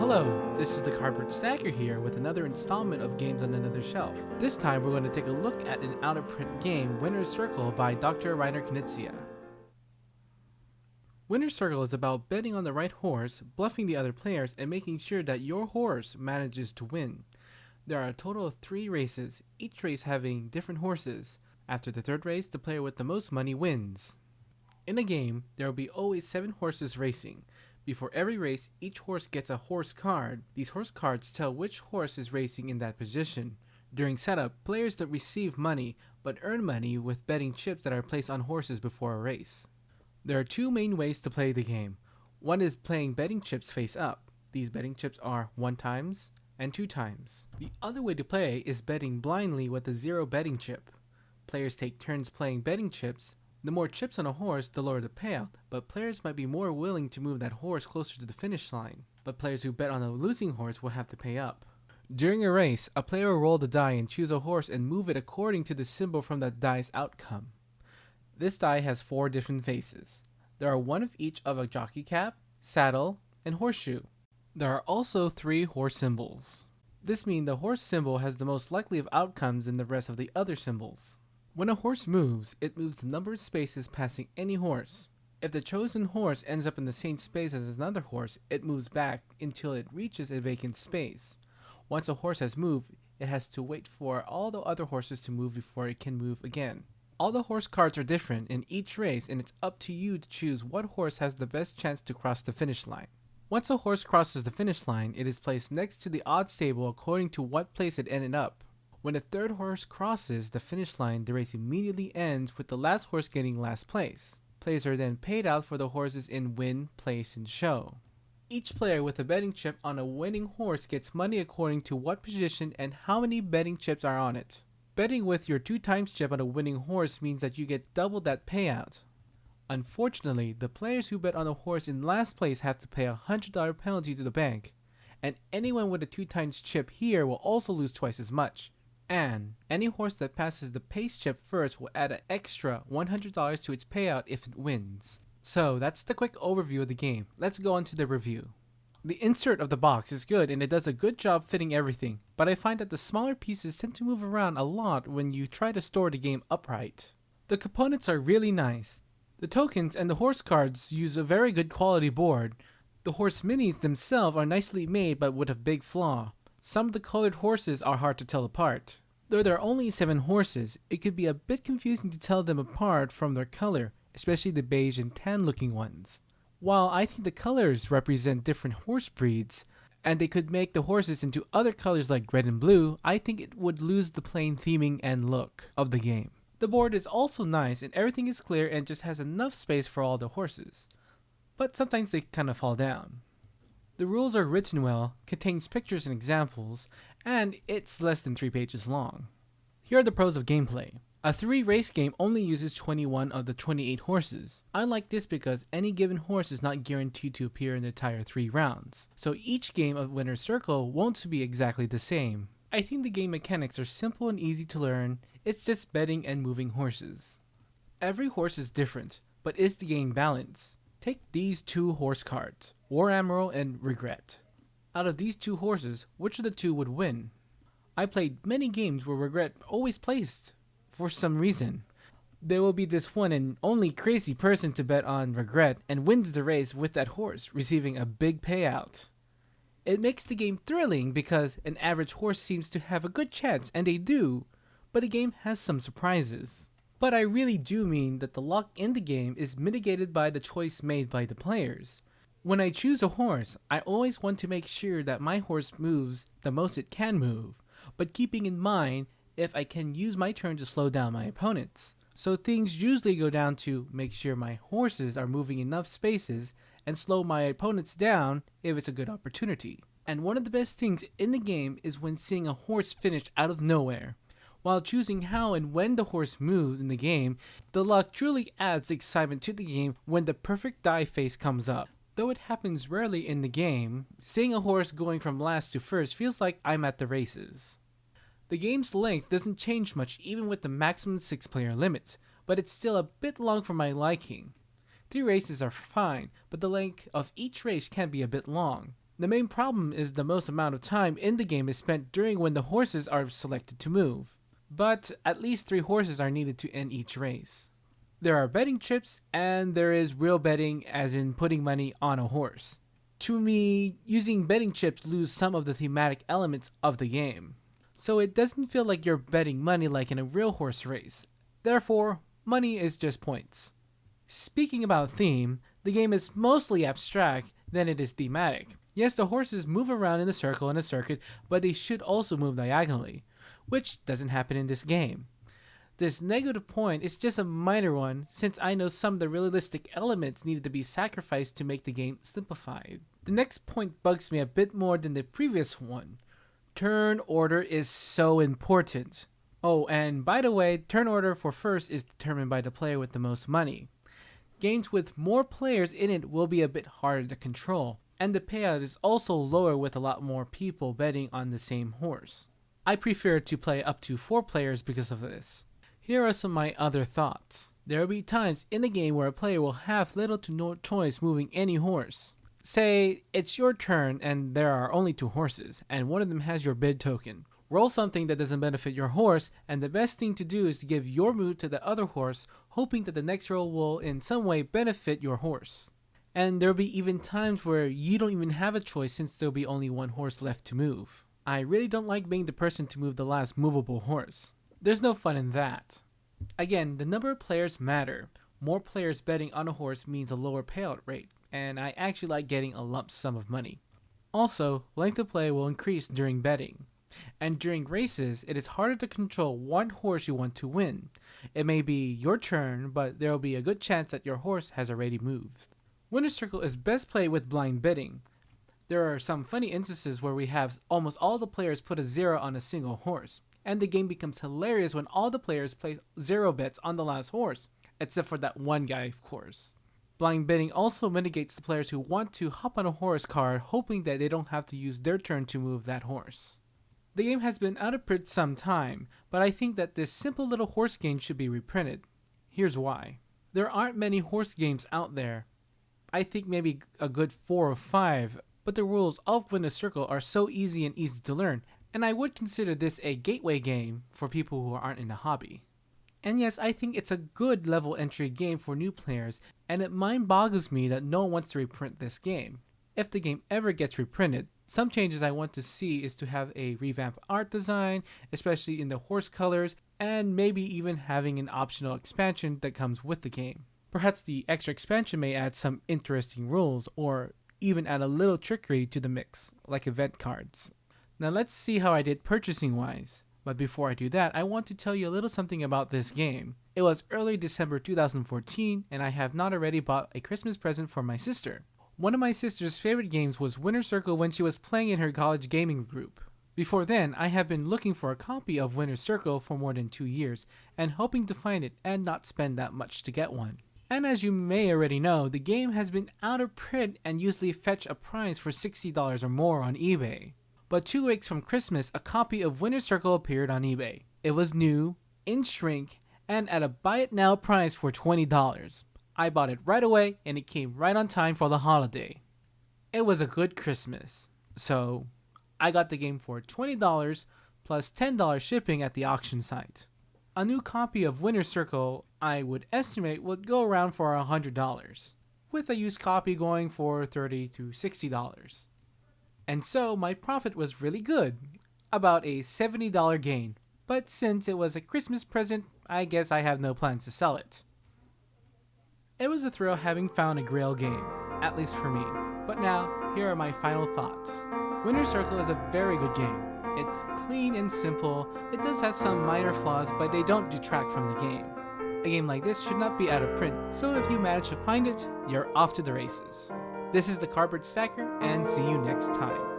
Hello, this is the Cardboard Stacker here with another installment of Games on Another Shelf. This time we're going to take a look at an out-of-print game, Winner's Circle by Dr. Rainer Knizia. Winner's Circle is about betting on the right horse, bluffing the other players, and making sure that your horse manages to win. There are a total of 3 races, each race having different horses. After the 3rd race, the player with the most money wins. In a game, there will be always 7 horses racing. Before every race, each horse gets a horse card. These horse cards tell which horse is racing in that position. During setup, players don't receive money, but earn money with betting chips that are placed on horses before a race. There are 2 main ways to play the game. One is playing betting chips face up. These betting chips are 1 times and 2 times. The other way to play is betting blindly with a 0 betting chip. Players take turns playing betting chips. The more chips on a horse, the lower the payout, but players might be more willing to move that horse closer to the finish line. But players who bet on a losing horse will have to pay up. During a race, a player will roll the die and choose a horse and move it according to the symbol from that die's outcome. This die has 4 different faces. There are 1 of each of a jockey cap, saddle, and horseshoe. There are also 3 horse symbols. This means the horse symbol has the most likely of outcomes than the rest of the other symbols. When a horse moves, it moves the number of spaces passing any horse. If the chosen horse ends up in the same space as another horse, it moves back until it reaches a vacant space. Once a horse has moved, it has to wait for all the other horses to move before it can move again. All the horse cards are different in each race, and it's up to you to choose what horse has the best chance to cross the finish line. Once a horse crosses the finish line, it is placed next to the odds table according to what place it ended up. When a 3rd horse crosses the finish line, the race immediately ends with the last horse getting last place. Players are then paid out for the horses in win, place, and show. Each player with a betting chip on a winning horse gets money according to what position and how many betting chips are on it. Betting with your 2 times chip on a winning horse means that you get double that payout. Unfortunately, the players who bet on a horse in last place have to pay a $100 penalty to the bank, and anyone with a 2 times chip here will also lose twice as much. And any horse that passes the pace chip first will add an extra $100 to its payout if it wins. So that's the quick overview of the game. Let's go on to the review. The insert of the box is good and it does a good job fitting everything, but I find that the smaller pieces tend to move around a lot when you try to store the game upright. The components are really nice. The tokens and the horse cards use a very good quality board. The horse minis themselves are nicely made but with a big flaw. Some of the colored horses are hard to tell apart. Though there are only 7 horses, it could be a bit confusing to tell them apart from their color, especially the beige and tan looking ones. While I think the colors represent different horse breeds, and they could make the horses into other colors like red and blue, I think it would lose the plain theming and look of the game. The board is also nice and everything is clear and just has enough space for all the horses. But sometimes they kind of fall down. The rules are written well, contains pictures and examples, and it's less than 3 pages long. Here are the pros of gameplay. A 3-race game only uses 21 of the 28 horses. I like this because any given horse is not guaranteed to appear in the entire 3 rounds, so each game of Winner's Circle won't be exactly the same. I think the game mechanics are simple and easy to learn, it's just betting and moving horses. Every horse is different, but is the game balanced? Take these 2 horse cards, War Admiral and Regret. Out of these 2 horses, which of the 2 would win? I played many games where Regret always placed, for some reason. There will be this one and only crazy person to bet on Regret and wins the race with that horse, receiving a big payout. It makes the game thrilling because an average horse seems to have a good chance, and they do, but the game has some surprises. But I really do mean that the luck in the game is mitigated by the choice made by the players. When I choose a horse, I always want to make sure that my horse moves the most it can move, but keeping in mind if I can use my turn to slow down my opponents. So things usually go down to make sure my horses are moving enough spaces and slow my opponents down if it's a good opportunity. And one of the best things in the game is when seeing a horse finish out of nowhere. While choosing how and when the horse moves in the game, the luck truly adds excitement to the game when the perfect die face comes up. Though it happens rarely in the game, seeing a horse going from last to first feels like I'm at the races. The game's length doesn't change much even with the maximum 6-player limit, but it's still a bit long for my liking. 3 races are fine, but the length of each race can be a bit long. The main problem is the most amount of time in the game is spent during when the horses are selected to move. But at least 3 horses are needed to end each race. There are betting chips, and there is real betting, as in putting money on a horse. To me, using betting chips lose some of the thematic elements of the game. So it doesn't feel like you're betting money like in a real horse race. Therefore, money is just points. Speaking about theme, the game is mostly abstract than it is thematic. Yes, the horses move around in a circle in a circuit, but they should also move diagonally, which doesn't happen in this game. This negative point is just a minor one, since I know some of the realistic elements needed to be sacrificed to make the game simplified. The next point bugs me a bit more than the previous one. Turn order is so important. Oh, and by the way, turn order for first is determined by the player with the most money. Games with more players in it will be a bit harder to control, and the payout is also lower with a lot more people betting on the same horse. I prefer to play up to 4 players because of this. Here are some of my other thoughts. There will be times in the game where a player will have little to no choice moving any horse. Say, it's your turn and there are only 2 horses, and one of them has your bid token. Roll something that doesn't benefit your horse, and the best thing to do is to give your move to the other horse, hoping that the next roll will in some way benefit your horse. And there will be even times where you don't even have a choice since there will be only 1 horse left to move. I really don't like being the person to move the last movable horse. There's no fun in that. Again, the number of players matter. More players betting on a horse means a lower payout rate, and I actually like getting a lump sum of money. Also, length of play will increase during betting. And during races, it is harder to control one horse you want to win. It may be your turn, but there will be a good chance that your horse has already moved. Winner's Circle is best played with blind betting. There are some funny instances where we have almost all the players put a 0 on a single horse, and the game becomes hilarious when all the players place 0 bets on the last horse, except for that one guy, of course. Blind betting also mitigates the players who want to hop on a horse card, hoping that they don't have to use their turn to move that horse. The game has been out of print some time, but I think that this simple little horse game should be reprinted. Here's why. There aren't many horse games out there. I think maybe a good 4 or 5, but the rules of Winner's Circle are so easy and easy to learn, and I would consider this a gateway game for people who aren't in the hobby. And yes, I think it's a good level entry game for new players, and it mind boggles me that no one wants to reprint this game. If the game ever gets reprinted, some changes I want to see is to have a revamped art design, especially in the horse colors, and maybe even having an optional expansion that comes with the game. Perhaps the extra expansion may add some interesting rules, or even add a little trickery to the mix, like event cards. Now let's see how I did purchasing wise. But before I do that, I want to tell you a little something about this game. It was early December 2014, and I have not already bought a Christmas present for my sister. One of my sister's favorite games was Winner's Circle when she was playing in her college gaming group. Before then, I have been looking for a copy of Winner's Circle for more than 2 years, and hoping to find it and not spend that much to get one. And as you may already know, the game has been out of print and usually fetch a price for $60 or more on eBay. But 2 weeks from Christmas, a copy of Winner's Circle appeared on eBay. It was new, in shrink, and at a buy it now price for $20. I bought it right away, and it came right on time for the holiday. It was a good Christmas, so I got the game for $20 plus $10 shipping at the auction site. A new copy of Winner's Circle, I would estimate, would go around for $100, with a used copy going for $30 to $60. And so my profit was really good, about a $70 gain, but since it was a Christmas present, I guess I have no plans to sell it. It was a thrill having found a Grail game, at least for me, but now, here are my final thoughts. Winner's Circle is a very good game. It's clean and simple, it does have some minor flaws, but they don't detract from the game. A game like this should not be out of print, so if you manage to find it, you're off to the races. This is the Cardboard Stacker, and see you next time.